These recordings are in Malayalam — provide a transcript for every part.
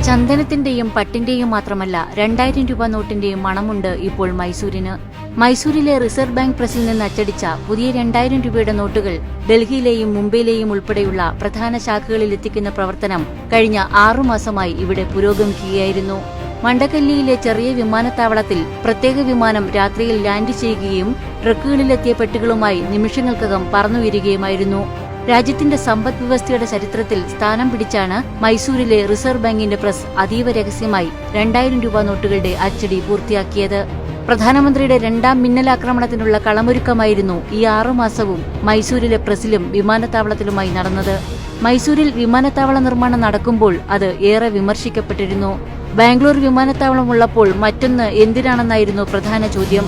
ചന്ദനത്തിന്റെയും പട്ടിന്റെയും മാത്രമല്ല 2000 രൂപ നോട്ടിന്റെയും മണമുണ്ട് ഇപ്പോൾ മൈസൂരിന്. മൈസൂരിലെ റിസർവ് ബാങ്ക് പ്രസിൽ നിന്ന് അച്ചടിച്ച പുതിയ 2000 രൂപയുടെ നോട്ടുകൾ ഡൽഹിയിലെയും മുംബൈയിലെയും ഉൾപ്പെടെയുള്ള പ്രധാന ശാഖകളിൽ എത്തിക്കുന്ന പ്രവർത്തനം കഴിഞ്ഞ 6 മാസമായി ഇവിടെ പുരോഗമിക്കുകയായിരുന്നു. മണ്ടക്കല്ലിയിലെ ചെറിയ വിമാനത്താവളത്തിൽ പ്രത്യേക വിമാനം രാത്രിയിൽ ലാൻഡ് ചെയ്യുകയും ട്രക്കുകളിലെത്തിയ പെട്ടികളുമായി നിമിഷങ്ങൾക്കകം പറന്നുയരുകയുമായിരുന്നു. രാജ്യത്തിന്റെ സമ്പദ് വ്യവസ്ഥയുടെ ചരിത്രത്തിൽ സ്ഥാനം പിടിച്ചാണ് മൈസൂരിലെ റിസർവ് ബാങ്കിന്റെ പ്രസ് അതീവ രഹസ്യമായി 2000 രൂപ നോട്ടുകളുടെ അച്ചടി പൂർത്തിയാക്കിയത്. പ്രധാനമന്ത്രിയുടെ 2ാം മിന്നലാക്രമണത്തിനുള്ള കളമൊരുക്കമായിരുന്നു ഈ 6 മാസവും മൈസൂരിലെ പ്രസിലും വിമാനത്താവളത്തിലുമായി നടന്നത്. മൈസൂരിൽ വിമാനത്താവള നിർമ്മാണം നടക്കുമ്പോൾ അത് ഏറെ വിമർശിക്കപ്പെട്ടിരുന്നു. ബാംഗ്ലൂർ വിമാനത്താവളം ഉള്ളപ്പോൾ മറ്റൊന്ന് എന്തിനാണെന്നായിരുന്നു പ്രധാന ചോദ്യം.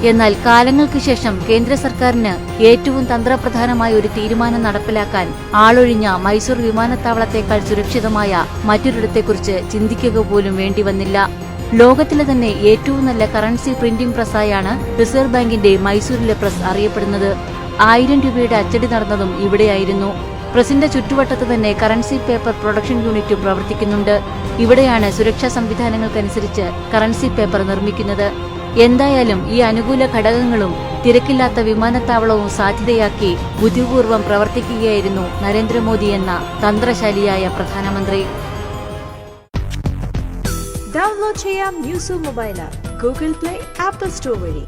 എന്നാൽ കാലങ്ങൾക്ക് ശേഷം കേന്ദ്ര സർക്കാരിന് ഏറ്റവും തന്ത്രപ്രധാനമായ ഒരു തീരുമാനം നടപ്പിലാക്കാൻ ആളൊഴിഞ്ഞ മൈസൂർ വിമാനത്താവളത്തേക്കാൾ സുരക്ഷിതമായ മറ്റൊരിടത്തെക്കുറിച്ച് ചിന്തിക്കുക പോലും വേണ്ടിവന്നില്ല. ലോകത്തിലെ തന്നെ ഏറ്റവും നല്ല കറൻസി പ്രിന്റിംഗ് പ്രസ്സായാണ് റിസർവ് ബാങ്കിന്റെ മൈസൂരിലെ പ്രസ് അറിയപ്പെടുന്നത്. 1000 രൂപയുടെ അച്ചടി നടന്നതും ഇവിടെയായിരുന്നു. പ്രസിന്റെ ചുറ്റുവട്ടത്ത് തന്നെ കറൻസി പേപ്പർ പ്രൊഡക്ഷൻ യൂണിറ്റും പ്രവർത്തിക്കുന്നുണ്ട്. ഇവിടെയാണ് സുരക്ഷാ സംവിധാനങ്ങൾക്കനുസരിച്ച് കറൻസി പേപ്പർ നിർമ്മിക്കുന്നത്. എന്തായാലും ഈ അനുകൂല ഘടകങ്ങളും തിരക്കില്ലാത്ത വിമാനത്താവളവും സാധ്യതയാക്കി ബുദ്ധിപൂർവ്വം പ്രവർത്തിക്കുകയായിരുന്നു നരേന്ദ്രമോദി എന്ന തന്ത്രശാലിയായ പ്രധാനമന്ത്രി. ഡൗൺലോഡ് ചെയ്യാം news mobile app Google play, apple store വഴി.